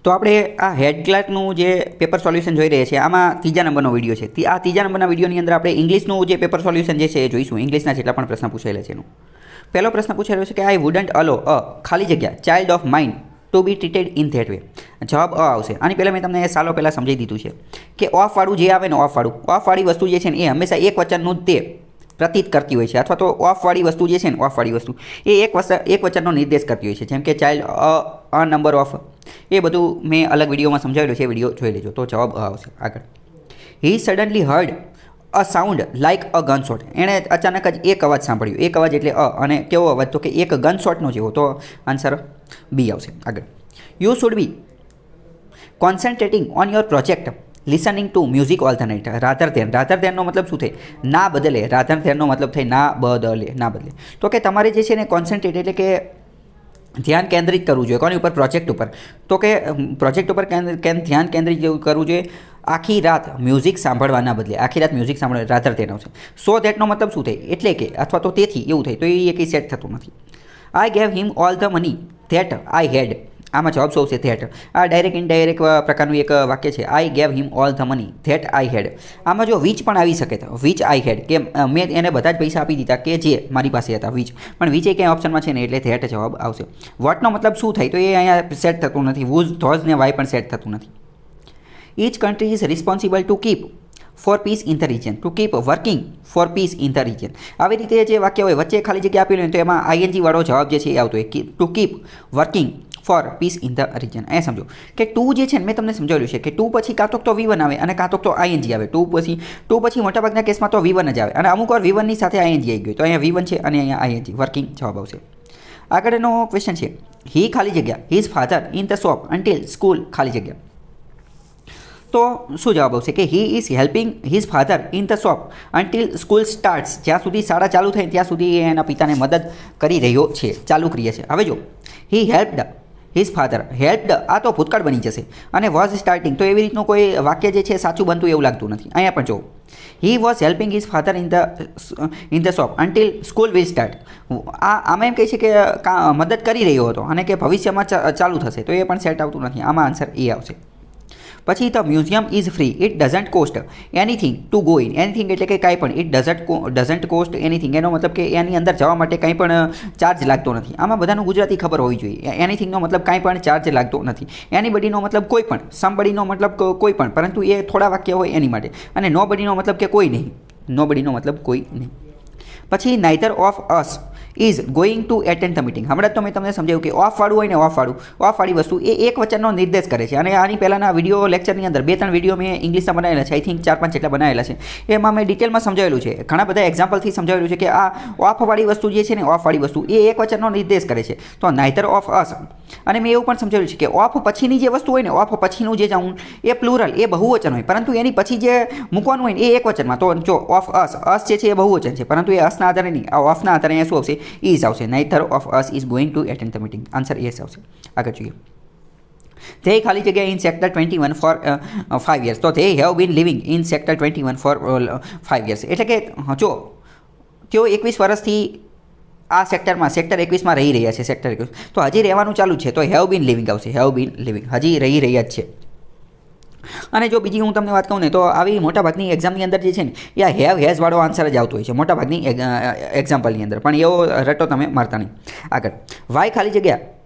તો આપણે આ હેડ ક્લાર્કનું જે પેપર સોલ્યુશન જોઈ રહ્યા છીએ આમાં ત્રીજા નંબરનો વિડીયો છે. આ ત્રીજા નંબરના વિડીયોની અંદર આપણે ઇંગ્લિશનું જે પેપર સોલ્યુશન જે છે એ જોઈશું. ઇંગ્લિશના જેટલા પણ પ્રશ્ન પૂછાયેલા છે એનું પહેલો પ્રશ્ન પૂછાયેલો છે કે આઈ વુડન્ટ અલો અ ખાલી જગ્યા child of mind to be treated in that way. જવાબ અ આવશે. આની પહેલાં મેં તમને સાલો પહેલાં સમજાવી દીધું છે કે ઓફવાળું જે આવે ને ઓફવાળી વસ્તુ જે છે ને એ હંમેશા એક વચનનું જ તે પ્રતીત કરતી હોય છે, અથવા તો ઓફવાળી વસ્તુ જે છે ને ઓફવાળી વસ્તુ એ એક વચનનો નિર્દેશ કરતી હોય છે. જેમ કે ચાઇલ્ડ અ નંબર ઓફ, એ બધું મેં અલગ વિડીયોમાં સમજાવેલું છે, વિડીયો જોઈ લેજો. તો જવાબ અ આવશે. આગળ, he suddenly heard a sound like a gun shot. એણે અચાનક જ એક અવાજ સાંભળ્યો. એક અવાજ એટલે અને કેવો અવાજ? તો કે એક ગન શોટનો જેવો. તો આન્સર બી આવશે. આગળ, you should be concentrating on your project listening to music all the night. Rather ધેનનો મતલબ શું થાય? ના બદલે. રાધર ધેનનો મતલબ થાય ના બદલે. તો કે તમારે જે છે ને કોન્સન્ટ્રેટ એટલે કે ધ્યાન કેન્દ્રિત કરવું જોઈએ. કોની ઉપર? પ્રોજેક્ટ ઉપર. તો કે પ્રોજેક્ટ ઉપર ધ્યાન કેન્દ્રિત કરવું જોઈએ. આખી રાત મ્યુઝિક સાંભળવાના બદલે આખી રાત મ્યુઝિક સાંભળવા રાધર ધેન આવશે. સો ધેટનો મતલબ શું થાય? એટલે કે અથવા તો તેથી એવું થાય. તો એ કંઈ સેટ થતું નથી. I gave him all the money that I had. આમાં જવાબ શું છે? ધેટ. આ ડાયરેક્ટ ઇનડાયરેક્ટ પ્રકારનું એક વાક્ય છે. I gave him all the money that I had. આમાં જો વીચ પણ આવી શકે તો વીચ આઈ હેડ, કે મેં એને બધા જ પૈસા આપી દીધા કે જે મારી પાસે હતા. વીચ પણ વીચ એ ક્યાંય ઓપ્શનમાં છે ને, એટલે ધેટ જવાબ આવશે. વોટનો મતલબ શું થાય? તો એ અહીંયા સેટ થતું નથી. વૂઝ, ધોઝ ને વાય પણ સેટ થતું નથી. Each country is responsible to keep for peace in the region, to keep working for peace in the region. આવી રીતે જે વાક્ય હોય વચ્ચે ખાલી જગ્યા આપેલી હોય તો એમાં આઈએનજી વાળો જવાબ જે છે એ આવતો હોય. To keep working for peace in the region. એ સમજો કે ટુ જે છે ને મેં તમને સમજાવ્યું છે કે ટુ પછી કાં તો V1 આવે અને કાં તો આઈએનજી આવે. ટુ પછી મોટાભાગના કેસમાં તો V1 જ આવે, અને અમુક વાર V1 ની સાથે આઈએનજી આવી ગયું. તો અહીંયા V1 છે અને અહીંયા આઈએનજી, વર્કિંગ જવાબ આવશે. આગળનો ક્વેશ્ચન છે, હી ખાલી જગ્યા his father in the shop until school ખાલી જગ્યા. તો શું જવાબ આવશે? કે he is helping his father in the shop until school starts. જ્યાં સુધી શાળા ચાલુ થાય ત્યાં સુધી એ એના પિતાને મદદ કરી રહ્યો છે, ચાલુ કરીએ છે. હવે જો હી હેલ્પડ હિઝ ફાધર, હેલ્પડ આ તો ભૂતકાળ બની જશે, અને વોઝ સ્ટાર્ટિંગ તો એવી રીતનું કોઈ વાક્ય જે છે સાચું બનતું એવું લાગતું નથી. અહીંયા પણ જો he was helping his father in the shop until school will start. આમાં એમ કહે છે કે મદદ કરી રહ્યો હતો અને કે ભવિષ્યમાં ચાલુ થશે. તો એ પણ સેટ આવતું નથી. આમાં આન્સર એ આવશે. પછી the museum is free, it doesn't cost anything to go in. Anything એટલે કે કાંઈ પણ. ઇટ ડઝન્ટ કોસ્ટ એનીથિંગ, એનો મતલબ કે એની અંદર જવા માટે કંઈ પણ ચાર્જ લાગતો નથી. આમાં બધાનું ગુજરાતી ખબર હોવી જોઈએ. એનીથિંગનો મતલબ કાંઈ પણ ચાર્જ લાગતો નથી. એનીબડીનો મતલબ કોઈ પણ, સમબડીનો મતલબ કોઈ પણ, પરંતુ એ થોડા વાક્ય હોય એની માટે. અને નોબડીનો મતલબ કે કોઈ નહીં. નોબડીનો મતલબ કોઈ નહીં. પછી neither of us is going to attend the meeting. હમણાં તો મેં તમને સમજાવ્યું કે ઓફવાળું હોય ને ઓફવાળી વસ્તુ એ એક વચનનો નિર્દેશ કરે છે. અને આની પહેલાંના વિડીયો લેક્ચરની અંદર 2-3 વિડીયો મેં ઇંગ્લિશમાં બનાવેલા છે. આઈ થિંક 4-5 જેટલા બનાવેલા છે. એમાં મેં ડિટેલમાં સમજાવેલું છે. ઘણા બધા એક્ઝામ્પલથી સમજાવેલું છે કે આ ઓફવાળી વસ્તુ જે છે ને ઓફવાળી વસ્તુ એ એક વચનનો નિર્દેશ કરે છે. તો નાઇધર ઓફ અસ. અને મેં એવું પણ સમજાવ્યું છે કે ઓફ પછીની જે વસ્તુ હોય ને, ઓફ પછીનું જે જાઉન એ પ્લુરલ, એ બહુવચન હોય, પરંતુ એની પછી જે મૂકવાનું હોય ને એ એક વચનમાં. તો જો ઓફ અસ જે છે એ બહુવચન છે, પરંતુ એ અસના આધારે નહીં, આ ઓફના આધારે અહીંયા શું આવશે? ઇઝ આવશે. Neither of us is going to attend the meeting. Answer S આવશે. આગળ જોઈએ, they ખાલી જગ્યા ઇન સેક્ટર 21 ફોર 5 years. તો they have been living in sector 21 for 5 years. એટલે કે જો તેઓ 21 વર્ષથી આ સેક્ટર 21માં રહી રહ્યા છે. સેક્ટર 21 તો હજી રહેવાનું ચાલુ છે. તો હેવ બીન લિવિંગ આવશે. હેવ બીન લિવિંગ, હજી રહી રહ્યા જ છે. અને જો બીજી હું તમને વાત કહું ને, તો આવી મોટાભાગની એક્ઝામની અંદર જે છે ને એ આ હેવ હેઝ વાળો આન્સર જ આવતો હોય છે મોટાભાગની એક્ઝામ્પલની અંદર. પણ એવો રટો તમે મારતા નહીં. આગળ, વાય ખાલી જગ્યા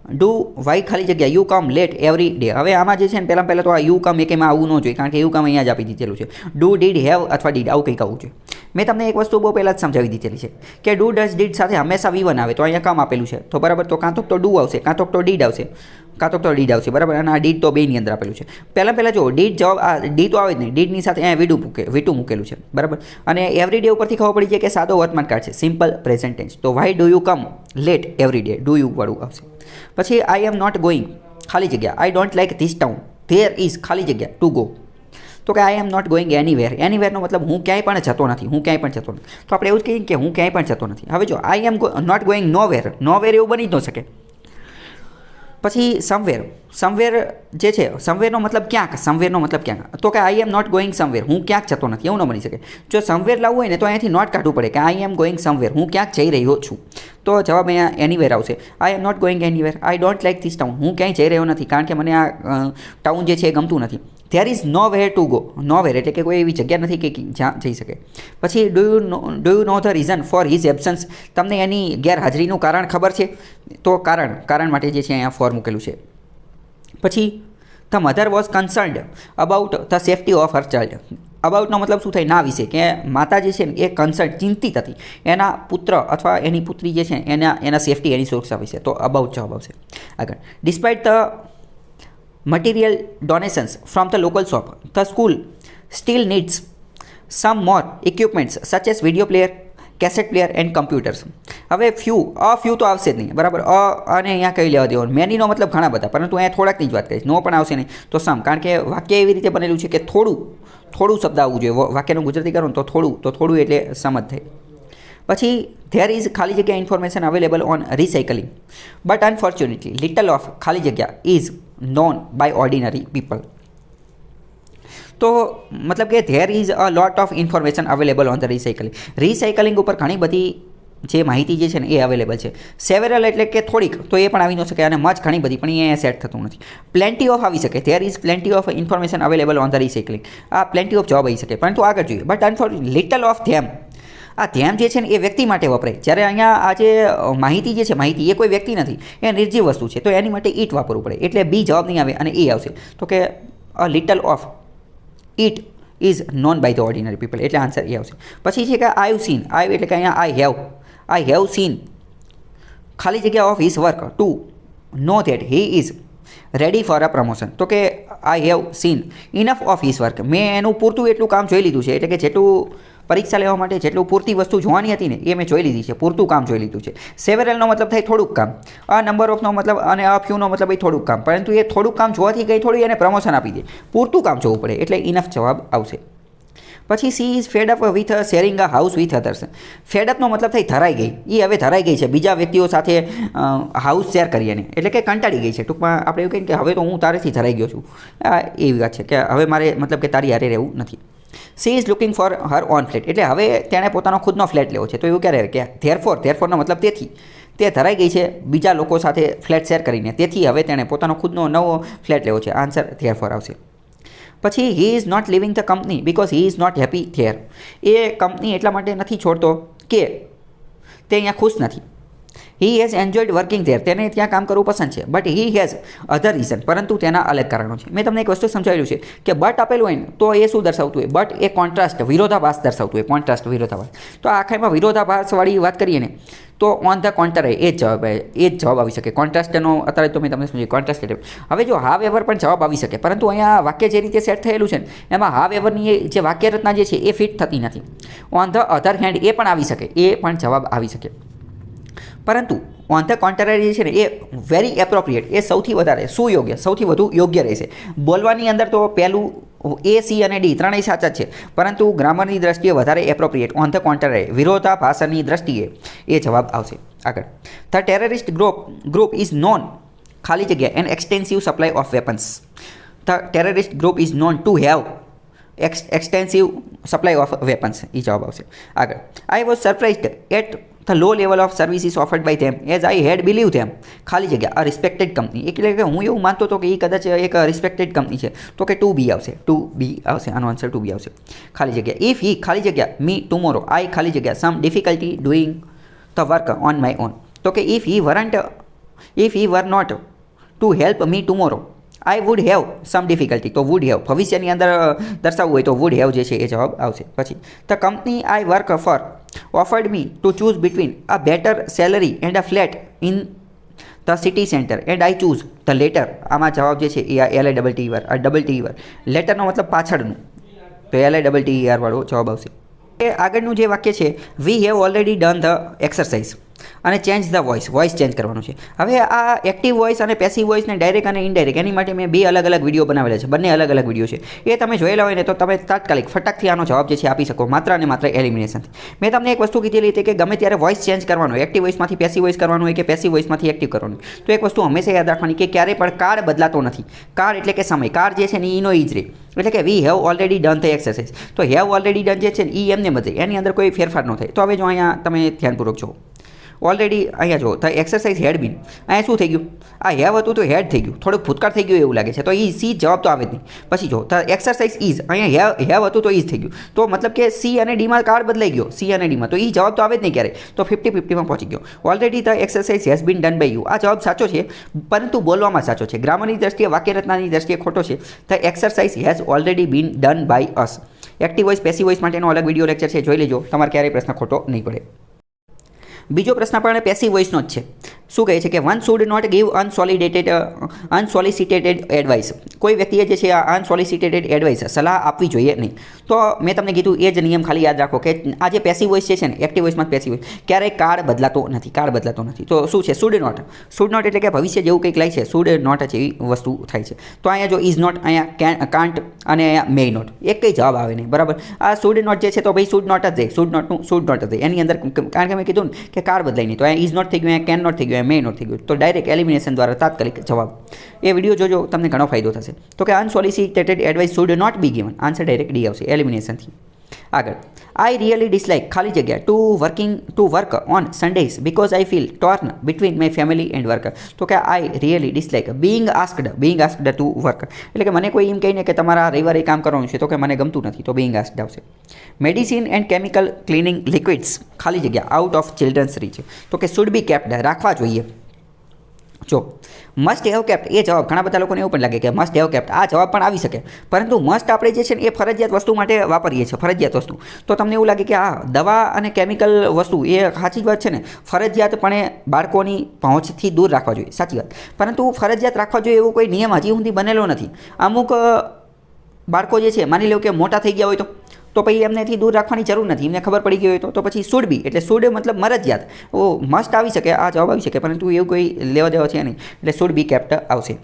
વાય ખાલી જગ્યા you come late every day. હવે આમાં જે છે ને પહેલાં તો આ યુ કમ એમાં આવવું ન જોઈએ, કારણ કે યુ કમ અહીંયા જ આપી દીધેલું છે. ડુ, ડીડ, હેવ અથવા ડીડ આવું કંઈક આવવું જોઈએ. મેં તમને એક વસ્તુ બહુ પહેલાં જ સમજાવી દીધેલી છે કે ડુ, ડઝ, ડીડ સાથે હંમેશા V1 આવે. તો અહીંયા કામ આપેલું છે તો બરાબર, તો કાં તો ડુ આવશે, કાં તો ડીડ આવશે, ડીડ આવશે બરાબર. અને આ ડીડ તો બેની અંદર આપેલું છે. પહેલાં જો ડીડ જવાબ, આ ડી તો આવે જ નહીં. ડીડની સાથે અહીંયા વીટું મૂકેલું છે બરાબર. અને એવરી ડે ઉપરથી ખબર પડી જાય કે સાદો વર્તમાન કાળ છે, સિમ્પલ પ્રેઝન્ટ ટેન્સ. તો why do you come late every day, do you વાળું આવશે. પછી આઈ એમ નોટ ગોઈંગ ખાલી જગ્યા I don't like this town there is ખાલી જગ્યા ટુ ગો. તો કે I am not going anywhere. એનીવેરનો મતલબ હું ક્યાંય પણ જતો નથી. હું ક્યાંય પણ જતો નથી. તો આપણે એવું જ કહીએ કે હું ક્યાંય પણ જતો નથી. હવે જો I am not going nowhere. Nowhere એવું બની જ ન શકે. પછી સમવેર જે છે, સમવેરનો મતલબ ક્યાંક, સમવેરનો મતલબ ક્યાંક, તો કે I am not going somewhere, હું ક્યાંક જતો નથી, એવું ન બની શકે. જો સમવેર લાવવું હોય ને તો અહીંયાથી નોટ કાઢવું પડે કે આઈ એમ ગોઈંગ સમવેર, હું ક્યાંક જઈ રહ્યો છું. તો જવાબ અહીંયા એનીવેર આવશે. I am not going anywhere. I don't like this town, હું ક્યાંય જઈ રહ્યો નથી કારણ કે મને આ ટાઉન જે છે એ ગમતું નથી. There is nowhere to go. Nowhere એટલે કે કોઈ એવી જગ્યા નથી કે જ્યાં જઈ શકે. પછી do you know the reason for his absence, તમને એની ગેરહાજરીનું કારણ ખબર છે? તો કારણ માટે જે છે અહીંયા ફોર મૂકેલું છે. પછી the mother was concerned about the safety of her child. અબાઉટનો મતલબ શું થાય? ના વિશે, કે માતા જે છે ને એ કન્સર્ન, ચિંતિત હતી એના પુત્ર અથવા એની પુત્રી જે છે એના સેફ્ટી, એની સુરક્ષા વિશે. તો અબાઉટ જવાબ આવશે. આગળ, despite the material donations from the local shop, the school still needs some more equipments such as video player, cassette player and computers. હવે ફ્યુ તો આવશે જ નહીં, બરાબર. અને અહીંયા કઈ લેવા દેવાનું? મેનીનો મતલબ ઘણા બધા, પરંતુ અહીંયા થોડાકની જ વાત કરીશ. નો પણ આવશે નહીં તો સમ, કારણ કે વાક્ય એવી રીતે બનેલું છે કે થોડું શબ્દ આવવું જોઈએ. વાક્યનું ગુજરાતી કરો ને તો થોડું એટલે સમ જ થાય. પછી ધેર ઇઝ ખાલી જગ્યા information available on recycling but unfortunately little of ખાલી જગ્યા is known by ordinary people. તો મતલબ કે there is a lot of information available on the recycling ઉપર ઘણી બધી જે માહિતી જે છે ને એ અવેલેબલ છે. સેવેરલ એટલે કે થોડીક, તો એ પણ આવી ન શકે, અને મચ ઘણી બધી, પણ એ સેટ થતું નથી. પ્લેન્ટી ઓફ આવી શકે, there is plenty of information available on the recycling. આ પ્લેન્ટી ઓફ જવાબ આવી શકે, પરંતુ આગળ જોઈએ. But unfortunately little of them, આ ધ્યાન જે છે ને એ વ્યક્તિ માટે વપરાય. જ્યારે અહીંયા આ જે માહિતી જે છે, માહિતી એ કોઈ વ્યક્તિ નથી, એ નિર્જીવ વસ્તુ છે, તો એની માટે ઈટ વાપરવું પડે. એટલે બી જવાબ નહીં આવે અને એ આવશે. તો કે a little of it is known by the ordinary people, એટલે આન્સર એ આવશે. પછી છે કે આઈ સીન, આઈ એટલે કે અહીંયા આઈ હેવ સીન ખાલી જગ્યા of his work to know that he is ready for a promotion. તો કે I have seen enough of his work, મેં એનું પૂરતું એટલું કામ જોઈ લીધું છે, એટલે કે જેટલું પરીક્ષા લેવા માટે જેટલું પૂરતી વસ્તુ જોવાની હતી ને એ મેં જોઈ લીધી છે, પૂરતું કામ જોઈ લીધું છે. સેવરલનો મતલબ થાય થોડુંક કામ, આ નંબર ઓફનો મતલબ અને આ ફ્યુનો મતલબ એ થોડુંક કામ, પરંતુ એ થોડુંક કામ જોવાથી કંઈ થોડું એને પ્રમોશન આપી દે, પૂરતું કામ જોવું પડે, એટલે ઇનફ જવાબ આવશે. પછી she is fed up with sharing a house with others. Fed અપનો મતલબ થાય ધરાઈ ગઈ, એ હવે ધરાઈ ગઈ છે બીજા વ્યક્તિઓ સાથે હાઉસ શેર કરીને, એટલે કે કંટાળી ગઈ છે. ટૂંકમાં આપણે એવું કહીએ કે હવે તો હું તારેથી ધરાઈ ગયો છું, એવી વાત છે કે હવે મારે મતલબ કે તારી હારે રહેવું નથી. She is looking for her on flat, એટલે હવે તેણે પોતાનો ખુદનો ફ્લેટ લેવો છે. તો એવું ક્યારે કે ધેરફોરનો મતલબ તેથી, તે ધરાઈ ગઈ છે બીજા લોકો સાથે ફ્લેટ શેર કરીને, તેથી હવે તેણે પોતાનો ખુદનો નવો ફ્લેટ લેવો છે. આન્સર ધેરફોર આવશે. પછી he is not living the company because he is not happy there. એ કંપની એટલા માટે નથી છોડતો કે તે અહીંયા ખુશ નથી. He has enjoyed working there, તેને ત્યાં કામ કરવું પસંદ છે. But he has other reason, પરંતુ તેના અલગ કારણો છે. મેં તમને એક વસ્તુ સમજાવેલું છે કે બટ આપેલું હોય ને તો એ શું દર્શાવતું હોય? બટ એ કોન્ટ્રાસ્ટ, વિરોધાભાસ દર્શાવતું હોય. કોન્ટ્રાસ્ટ, વિરોધાભાસ. તો આખામાં વિરોધાભાસવાળી વાત કરીએ ને તો ઓન ધ કોન્ટ્રારી એ જ જવાબ આવી શકે. કોન્ટ્રાસ્ટનો અત્યારે તો મેં તમને સમજાવ્યું કોન્ટ્રાસ્ટેટિવ. હવે જો હાવ એવર પણ જવાબ આવી શકે, પરંતુ અહીંયા વાક્ય જે રીતે સેટ થયેલું છે ને એમાં હાવ એવરની જે વાક્ય રચના જે છે એ ફિટ થતી નથી. ઓન ધ અધર હેન્ડ એ પણ આવી શકે, એ પણ જવાબ આવી શકે. પરંતુ ઓન ધ કોન્ટ્રારી છે ને એ વેરી એપ્રોપ્રિએટ, એ સૌથી વધારે સુયોગ્ય, સૌથી વધુ યોગ્ય રહેશે. બોલવાની અંદર તો પહેલું એ, સી અને ડી ત્રણેય સાચા જ છે, પરંતુ ગ્રામરની દ્રષ્ટિએ વધારે એપ્રોપ્રિએટ ઓન ધ કોન્ટ્રારી, વિરોધાભાસની દ્રષ્ટિએ એ જવાબ આવશે. આગળ, the terrorist group is known ખાલી જગ્યા an extensive supply of weapons. The terrorist group is known to have extensive supply of weapons, એ જવાબ આવશે. આગળ, I was surprised at the low level of services offered by them as I had believed them. ખાલી જગ્યા અ respected company, એટલે કે હું એવું માનતો હતો કે એ કદાચ એક રિસ્પેક્ટેડ કંપની છે, તો કે 2B આવશે. આનો આન્સર 2B આવશે. ખાલી જગ્યા ઇફ હી ખાલી જગ્યા મી ટુમોરો આઈ ખાલી જગ્યા some difficulty doing the work on my own. તો કે if he were not to help me tomorrow I would have some difficulty, તો વુડ હેવ ભવિષ્યની અંદર દર્શાવવું હોય તો વુડ હેવ જે છે એ જવાબ આવશે. પછી the company I work four offered me to choose between a better salary and a flat in the city center and I choose the latter. આમાં જવાબ જે છે એ LITTER લેટરનો મતલબ પાછળનું, તો LITTER વાળો જવાબ આવશે. એ આગળનું જે વાક્ય છે we have already done the exercise, અને ચેન્જ ધ વોઇસ ચેન્જ કરવાનું છે. હવે આ એક્ટિવ વોઇસ અને પેસિવ વોઇસને ડાયરેક્ટ અને ઇનડાયરેક્ટ એની માટે મેં 2 અલગ અલગ વિડીયો બનાવેલા છે. બંને અલગ અલગ વિડીયો છે. એ તમે જોયેલા હોય ને તો તમે તાત્કાલિક ફટાકથી આનો જવાબ જે છે આપી શકો માત્ર અને માત્ર એલિમિનેશનથી. મેં તમને એક વસ્તુ કીધેલી હતી કે ગમે ત્યારે વોઇસ ચેન્જ કરવાનો, એક્ટિવ વોઇસમાંથી પેસિવ વોઇસ કરવાનું હોય કે પેસિવ વોઇસમાંથી એક્ટિવ કરવાનું, તો એક વસ્તુ હંમેશા યાદ રાખવાની કે ક્યારેય પણ કાળ બદલાતો નથી. કાળ એટલે કે સમય, કાળ જે છે ને એનો ઈ જ રહે. એટલે કે we have already done the exercise, તો હેવ ઓલરેડી ડન જે છે ને એ એમને બદલે, એની અંદર કોઈ ફેરફાર ન થાય. તો હવે જો અહીંયા તમે ધ્યાનપૂર્વક જુઓ, ઓલરેડી અહીંયા જો ધ એક્સરસાઇઝ હેડ બીન, અહીંયા શું થઈ ગયું, આ હેવ હતું તો હેડ થઈ ગયું, થોડુંક ભૂતકાળ થઈ ગયું એવું લાગે છે, તો એ સી જવાબ તો આવે જ નહીં. પછી જો ધ એક્સરસાઇઝ ઇઝ, અહીંયા હેવ હતું તો ઇઝ થઈ ગયું, તો મતલબ કે સી અને ડીમાં કાળ બદલાઈ ગયો, સી અને ડીમાં, તો એ જવાબ તો આવે જ નહીં ક્યારે, તો 50-50માં પહોંચી ગયો. Already the exercise has been done by you, આ જવાબ સાચો છે પરંતુ બોલવામાં સાચો છે. ગ્રામરની દ્રષ્ટિએ, વાક્યરચનાની દ્રષ્ટિએ ખોટો છે. The exercise has already been done by us. Active voice passive voice માટેનો અલગ વિડીયો લેક્ચર છે, જોઈ લેજો, તમારે ક્યારેય પ્રશ્ન ખોટો નહીં પડે. બીજો પ્રશ્ન પણ પેસિવ વોઇસનો જ છે. શું કહે છે કે one should not give unsolicited advice. કોઈ વ્યક્તિએ જે છે આ અનસોલિસિટેટેડ એડવાઇસ સલાહ આપવી જોઈએ નહીં. તો મેં તમને કીધું એ જ નિયમ ખાલી યાદ રાખો કે આ જે પેસિવ વોઇસ છે ને, એક્ટિવ વોઇસમાં પેસિવ વોઇસ, ક્યારેય કાળ બદલાતો નથી, કાળ બદલાતો નથી. તો શું છે શુડ નોટ, શુડ નોટ એટલે કે ભવિષ્ય જેવું કંઈક લાય છે, શુડ નોટ જ એવી વસ્તુ થાય છે. તો અહીંયા જો ઇઝ નોટ, અહીંયા કાન્ટ અને અહીંયા મે નોટ, એક કંઈ જવાબ આવે નહીં, બરાબર. આ શુડ નોટ જે છે તો ભાઈ શુડ નોટ જ જાય, શુડ નોટનું શુડ નોટ જ જાય એની અંદર, કારણ કે મેં કીધું ને કે કાળ બદલાય નહીં. તો અહીંયા ઇઝ નોટ થઈ ગયું, અહીંયા કેન નોટ થઈ ગયું, મે નોટ થઈ ગયું, તો ડાયરેક્ટ એલિમિનેશન દ્વારા તાત્કાલિક જવાબ. એ વિડીયો જોજો, તમને ઘણો ફાયદો થશે. તો કે unsolicited advice should not be given, answer direct D આવશે એલિમિનેશનથી. આગળ, આઈ રિયલી ડિસલાઇક ખાલી જગ્યા to work on Sundays because I feel torn between my family and work. તો કે I really dislike being asked to work, એટલે કે મને કોઈ એમ કહીને કે તમારા રવિવારે કામ કરવાનું છે તો કે મને ગમતું નથી, તો બીંગ આસ્કડ આવશે. Medicine and chemical cleaning liquids ખાલી જગ્યા આઉટ ઓફ ચિલ્ડ્રન્સ રીચ, તો કે શુડ બી કેપ્ડ રાખવા જોઈએ. જો મસ્ટ હેવ કેપ્ટ એ જવાબ, ઘણા બધા લોકોને એવું પણ લાગે કે મસ્ટ હેવ કેપ્ટ, આ જવાબ પણ આવી શકે, પરંતુ મસ્ટ આપણે જે છે ને એ ફરજિયાત વસ્તુ માટે વાપરીએ છીએ, ફરજિયાત વસ્તુ. તો તમને એવું લાગે કે આ દવા અને કેમિકલ વસ્તુ એ સાચી વાત છે ને, ફરજિયાતપણે બાળકોની પહોંચથી દૂર રાખવા જોઈએ, સાચી વાત. પરંતુ ફરજિયાત રાખવા જોઈએ એવો કોઈ નિયમ હજી સુધી બનેલો નથી. અમુક બાળકો જે છે, માની લો કે મોટા થઈ ગયા હોય તો પછી એમનેથી દૂર રાખવાની જરૂર નથી, એમને ખબર પડી ગઈ હોય તો પછી શુડ બી, એટલે શુડ મતલબ મરજિયાત, ઓ મસ્ટ આવી શકે, આ જવાબ આવી શકે, પરંતુ એવું કોઈ લેવા દેવા છે નહીં, એટલે શુડ બી કેપ્ટ આવશે.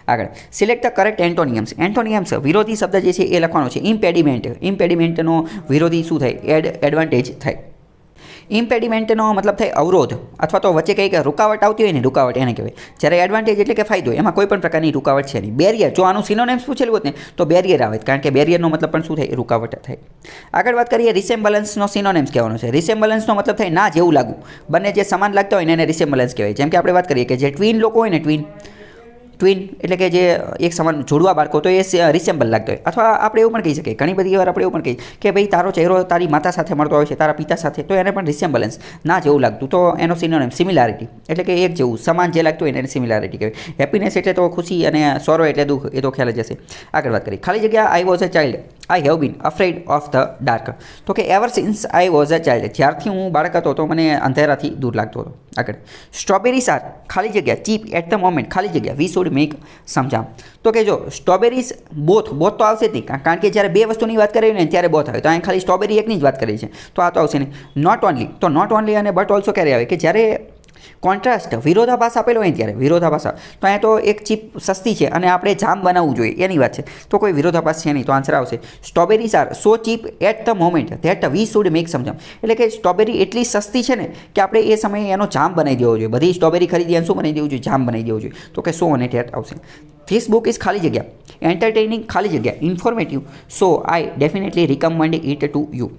આગળ, સિલેક્ટ ધ કરેક્ટ એન્ટોનિયમ્સ. એન્ટોનિયમ્સ વિરોધી શબ્દ જે છે એ લખવાનો છે. ઇમ્પેડિમેન્ટનો વિરોધી શું થાય? એડવાન્ટેજ થાય. ઇમ્પેડિમેન્ટનો મતલબ થાય અવરોધ, અથવા તો વચ્ચે કંઈક રૂકાવટ આવતી હોય ને, રૂકાવટ એને કહેવાય. જ્યારે એડવાન્ટેજ એટલે કે ફાયદો, એમાં કોઈ પણ પ્રકારની રૂકાવટ છે નહીં. બેરિયર, જો આનું સિનોનિમ્સ પૂછેલું હોત ને તો બેરિયર આવે, કારણ કે બેરિયરનો મતલબ પણ શું થાય? રૂકાવટ થાય. આગળ વાત કરીએ, રિસેમ્બલન્સનો સિનોનિમ્સ કહેવાનો છે. રિસેમ્બલન્સનો મતલબ થાય ના જેવું લાગવું, બંને જે સમાન લાગતા હોય ને એને રિસેમ્બલન્સ કહેવાય. જેમ કે આપણે વાત કરીએ કે જે ટ્વિન લોકો હોય ને, ટ્વિન એટલે કે જે એક સમાન જોડવા બાળકો, તો એ રિસેમ્બલ લાગતો હોય. અથવા આપણે એવું પણ કહી શકીએ, ઘણી બધી વાર આપણે એવું પણ કહીએ કે ભાઈ તારો ચહેરો તારી માતા સાથે મળતો હોય છે, તારા પિતા સાથે, તો એને પણ રિસેમ્બલન્સ, ના જેવું લાગતું, તો એનો સિનોનિમ સિમિલારિટી, એટલે કે એક જેવું, સમાન જે લાગતું હોય એને સિમિલારિટી કહેવાય. હેપીનેસ એટલે તો ખુશી અને સોરો એટલે દુઃખ, એ તો ખ્યાલ જ હશે. આગળ વાત કરીએ, ખાલી જગ્યા I was a child I have been afraid of the dark. તો કે ever since I was a child, જ્યારથી હું બાળક હતો તો મને અંધેરાથી દૂર લાગતો હતો. આગળ, સ્ટ્રોબેરીઝ આર ખાલી જગ્યા ચીપ એટ ધ મોમેન્ટ ખાલી જગ્યા વી શુડ મેક સમ જામ. તો કે જો સ્ટ્રોબેરીઝ બોથ તો આવશે જ નહીં, કારણ કે જ્યારે બે વસ્તુની વાત કરીએ ને ત્યારે બોથ આવે, તો અહીં ખાલી સ્ટ્રોબેરી એકની જ વાત કરી છે, તો આ તો આવશે નહીં. નોટ ઓનલી, તો નોટ ઓનલી અને બટ ઓલ્સો ક્યારે આવે? કે જ્યારે કોન્ટ્રાસ્ટ, વિરોધાભાસ આપેલો હોય ત્યારે વિરોધાભાસ. તો અહીંયા તો એક ચીપ સસ્તી છે અને આપણે જામ બનાવવું જોઈએ એની વાત છે, તો કોઈ વિરોધાભાસ છે નહીં, તો આન્સર આવશે strawberries are so cheap at the moment that we should make some jam. એટલે કે સ્ટ્રોબેરી એટલી સસ્તી છે ને કે આપણે એ સમયે એનો જામ બનાવી દેવો જોઈએ. બધી સ્ટ્રોબેરી ખરીદી અને શું બનાવી દેવું જોઈએ? જામ બનાવી દેવું જોઈએ. તો કે સો અને ધેટ આવશે. ધીસ બુક ઇઝ ખાલી જગ્યા એન્ટરટેનિંગ ખાલી જગ્યા informative, so I definitely recommend it to you.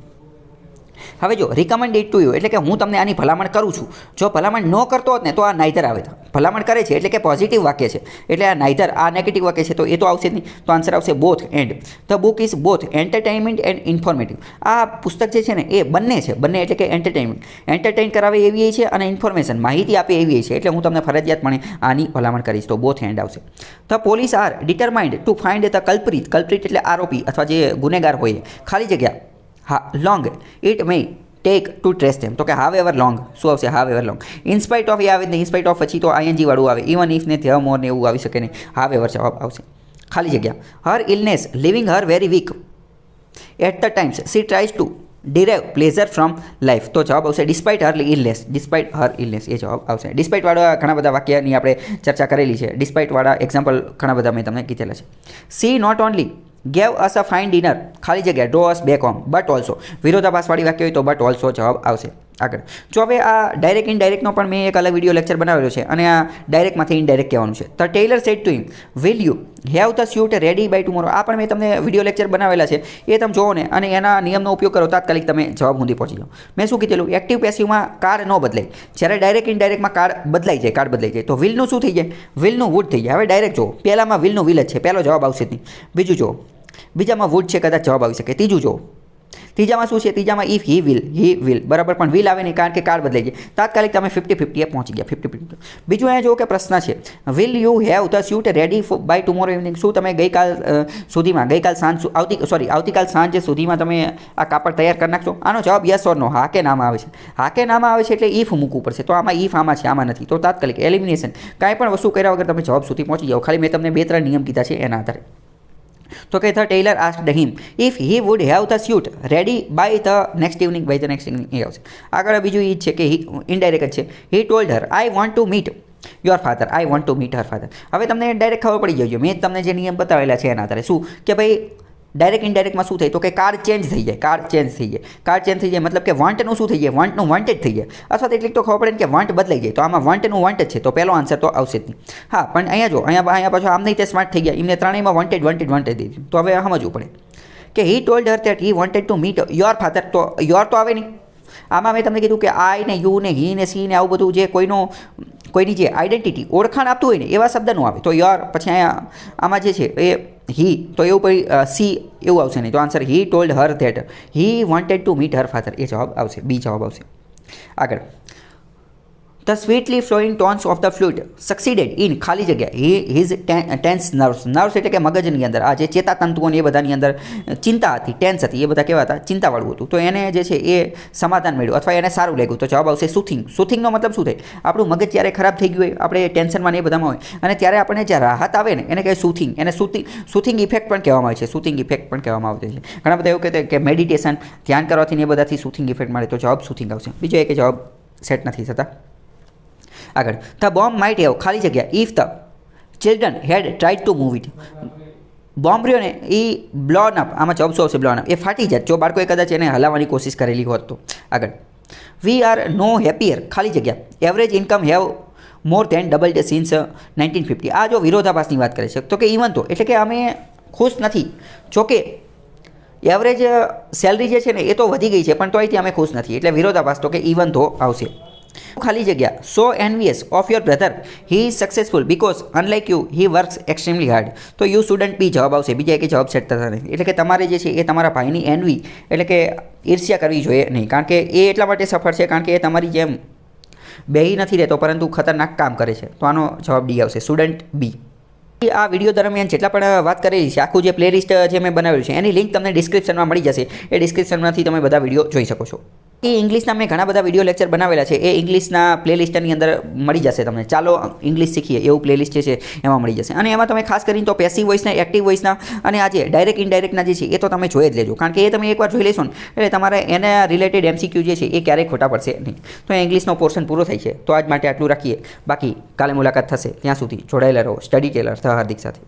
હવે જો રિકમેન્ડ ઇટ ટુ યુ એટલે કે હું તમને આની ભલામણ કરું છું. જો ભલામણ ન કરતો હોત ને તો આ નાઈધર આવે. ભલામણ કરે છે એટલે કે પોઝિટિવ વાક્ય છે, એટલે આ નાઈધર, આ નેગેટિવ વાક્ય છે, તો એ તો આવશે જ નહીં, તો આન્સર આવશે both and. The book is both entertainment and informative. આ પુસ્તક જે છે ને એ બંને છે, બંને એટલે કે એન્ટરટેન કરાવે એવી છે અને ઇન્ફોર્મેશન માહિતી આપે એવી છે, એટલે હું તમને ફરજિયાતપણે આની ભલામણ કરીશ, તો બોથ એન્ડ આવશે. The police are determined to find the culprit એટલે આરોપી અથવા જે ગુનેગાર હોય, ખાલી જગ્યા હા long it may take to trace them. તો કે હાવ એવર લોંગ, શું આવશે? However long. In spite of એ આવે ને, ઇન્સ્પાઇટ ઓફ પછી તો આઈએનજી વાળું આવે, ઇવન ઇફ ને ધ્યા મોર ને એવું આવી શકે નહીં, હાવ એવર જવાબ આવશે. ખાલી જગ્યા her illness leaving her very weak at the times she tries to derive pleasure from life, તો જવાબ આવશે despite her illness, despite her illness એ જવાબ આવશે. ડિસ્પાઇટવાળા ઘણા બધા વાક્યની આપણે ચર્ચા કરેલી છે. ડિસ્પાઇટવાળા એક્ઝામ્પલ ઘણા બધા મેં તમને કીધેલા છે. She not only gave us a fine dinner, ખાલી જગ્યા drove us back home, but also, વિરોધાભાસવાળી વાક્ય હોય તો બટ ઓલ્સો જવાબ આવશે. આગળ જો હવે આ ડાયરેક્ટ ઇનડાયરેક્ટનો પણ મેં એક અલગ વિડીયો લેક્ચર બનાવેલો છે અને આ ડાયરેક્ટમાંથી ઇનડાયરેક્ટ કહેવાનું છે. The tailor said to him will you have the suit ready by tomorrow, આ પણ મેં તમને વિડીયો લેક્ચર બનાવેલા છે, એ તમે જોવો ને અને એના નિયમનો ઉપયોગ કરો, તાત્કાલિક તમે જવાબ સુધી પહોંચી જાઓ. મેં શું કીધેલું, એક્ટિવ પેસિવમાં કાર ન બદલાય, જ્યારે ડાયરેક્ટ ઇનડાયરેક્ટમાં કાર બદલાઈ જાય, તો વિલનું શું થઈ જાય, વિલનું વુડ થઈ જાય. હવે ડાયરેક્ટ જુઓ, પહેલામાં વિલનું વિલ જ છે, પહેલો જવાબ આવશે જ નહીં. બીજું જુઓ, બીજામાં વુડ છે, કદાચ જવાબ આવી શકે. ત્રીજું જુઓ, ત્રીજામાં શું છે, ત્રીજામાં ઇફ હી વિલ બરાબર, પણ વિલ આવે નહીં કારણ કે કાર બદલાઈ જાય. તાત્કાલિક તમે 50-50 એ પહોંચી ગયા, 50-50. બીજું અહીંયા જુઓ કે પ્રશ્ન છે, will you have the suit ready by tomorrow evening, શું તમે આવતીકાલ સાંજ સુધીમાં તમે આ કાપડ તૈયાર કરી નાખશો? આનો જવાબ યસ ઓર નો, હા કે નામાં આવે છે. હા કે નામાં આવે છે એટલે ઇફ મૂકવું પડશે, તો આમાં ઇફ આમાં છે, આમાં નથી, તો તાત્કાલિક એલિમિનેશન. કાંઈ પણ વસ્તુ કર્યા વગર તમે જવાબ સુધી પહોંચી જાઓ. ખાલી મેં તમને 2-3 નિયમ કીધા છે એના આધારે. તો કે the tailor asked him if he would have the suit ready by the next evening, by the next evening એ આવશે. આગળ બીજું એ છે કે ઇનડાયરેક્ટ છે, he told her I want to meet your father, I want to meet her father. હવે તમને ડાયરેક્ટ ખબર પડી જાય, મેં તમને જે નિયમ બતાવેલા છે એના આધારે શું કે ભાઈ ડાયરેક્ટ ઇનડાયરેક્ટમાં શું થાય, તો કે કાર ચેન્જ થઈ જાય, મતલબ કે વોન્ટનું શું થઈ જાય, વોન્ટનું વોન્ટેડ થઈ જાય, અથવા તો એટલી તો ખબર પડે ને કે વોન્ટ બદલાઈ જાય, તો આમાં વોન્ટનું વોન્ટેડ છે, તો પહેલો આન્સર તો આવશે જ નહીં. હા, પણ અહીંયા જો, અહીંયા પાછું આમ નહીં તે સ્માર્ટ થઈ ગયા, એમને ત્રણેયમાં વોન્ટેડ દીધું. તો હવે સમજવું પડે કે હી told her that he wanted to meet your father, તો યોર તો આવે નહીં. આમાં મેં તમને કીધું કે આઈ ને યુ ને હી ને સી ને આવું બધું જે કોઈની જે આઈડેન્ટિટી ઓળખાણ આપતું હોય ને એવા શબ્દ ન આવે, તો યોર પછી અહીંયા આમાં જે છે એ હી, તો એવું પછી સી એવું આવશે નહીં, તો answer he told her that he wanted to meet her father એ જવાબ આવશે, બી જવાબ આવશે. આગળ the sweetly flowing tones of the flute succeeded in ખાલી જગ્યા હિઝ ટેન્સ નર્વ્સ એટલે કે મગજની અંદર આ જે ચેતાતંતુઓને એ બધાની અંદર ચિંતા હતી, ટેન્સ હતી, એ બધા કેવા હતા, ચિંતાવાળું હતું, તો એને જે છે એ સમાધાન મળ્યું અથવા એને સારું લાગ્યું, તો જવાબ આવશે સુથિંગ. સુથિંગનો મતલબ શું થાય, આપણું મગજ જ્યારે ખરાબ થઈ ગયું હોય, આપણે ટેન્શનમાં ને એ બધામાં હોય અને ત્યારે આપણને જે રાહત આવે ને એને કહેવાય સુથિંગ, એને સુથિંગ ઇફેક્ટ પણ કહેવામાં આવે છે, સુથિંગ ઇફેક્ટ પણ કહેવામાં આવતી છે. ઘણા બધા એવું કહેતા કે મેડિટેશન ધ્યાન કરવાથી ને એ બધાથી સુથિંગ ઇફેક્ટ મળે, તો જવાબ સુથિંગ આવશે. બીજો એક જવાબ સેટ નથી થતા. આગળ ધ બોમ્બ માઇટ હેવ ખાલી જગ્યા if the children had tried to move it, bomb રહ્યો ને એ બ્લોન અપ, આમાં જવાબ શું આવશે, બ્લોન અપ, એ ફાટી જાય જો બાળકોએ કદાચ એને હલાવવાની કોશિશ કરેલી હોત તો. આગળ વી આર નો હેપીયર ખાલી જગ્યા average income have more than double since 1950, આ જો વિરોધાભાસની વાત કરે છે, તો કે ઇવન તો એટલે કે અમે ખુશ નથી, જોકે એવરેજ સેલરી જે છે ને એ તો વધી ગઈ છે પણ તોયથી અમે ખુશ નથી, એટલે વિરોધાભાસ, તો કે ઇવન તો આવશે. ખાલી જગ્યા so envious of your brother he is successful because unlike you he works extremely hard, તો યુ સ્ટુડન્ટ બી જવાબ આવશે. બીજા એક જવાબ સેટ થતા નથી, એટલે કે તમારે જે છે એ તમારા ભાઈની એનવી એટલે કે ઈર્ષ્યા કરવી જોઈએ નહીં, કારણ કે એ એટલા માટે સફળ છે કારણ કે એ તમારી જેમ બેહી નથી રહેતો પરંતુ ખતરનાક કામ કરે છે, તો આનો જવાબ ડી આવશે, સ્ટુડન્ટ બી. આ વિડીયો દરમિયાન જેટલા પણ વાત કરેલી છે, આખું જે પ્લેલિસ્ટ જે મેં બનાવેલું છે એની લિંક તમને ડિસ્ક્રિપ્શનમાં મળી જશે, એ ડિસ્ક્રિપ્શનમાંથી તમે બધા વિડીયો જોઈ શકો છો. એ ઇંગ્લિશના મેં ઘણા બધા વિડીયો લેક્ચર બનાવેલા છે, એ ઇંગ્લિશના પ્લેલિસ્ટની અંદર મળી જશે તમને. ચાલો ઇંગ્લિશ શીખીએ એવું પ્લેલિસ્ટ છે એમાં મળી જશે, અને એમાં તમે ખાસ કરીને તો પેસિવ વોઇસના, એક્ટિવ વોઇસના અને આજે ડાયરેક્ટ ઇનડાયરેક્ટના જે છે એ તો તમે જોઈ જ લેજો, કારણ કે એ તમે એકવાર જોઈ લેશો ને એટલે તમારે એના રિલેટેડ એમસીક્યુ જે છે એ ક્યારેય ખોટા પડશે નહીં. તો એ ઇંગ્લિશનો પોર્શન પૂરો થાય છે, તો આજ માટે આટલું રાખીએ, બાકી કાલે મુલાકાત થશે, ત્યાં સુધી જોડાયેલા રહો સ્ટડી ટેલર હાર્દિક સાથે.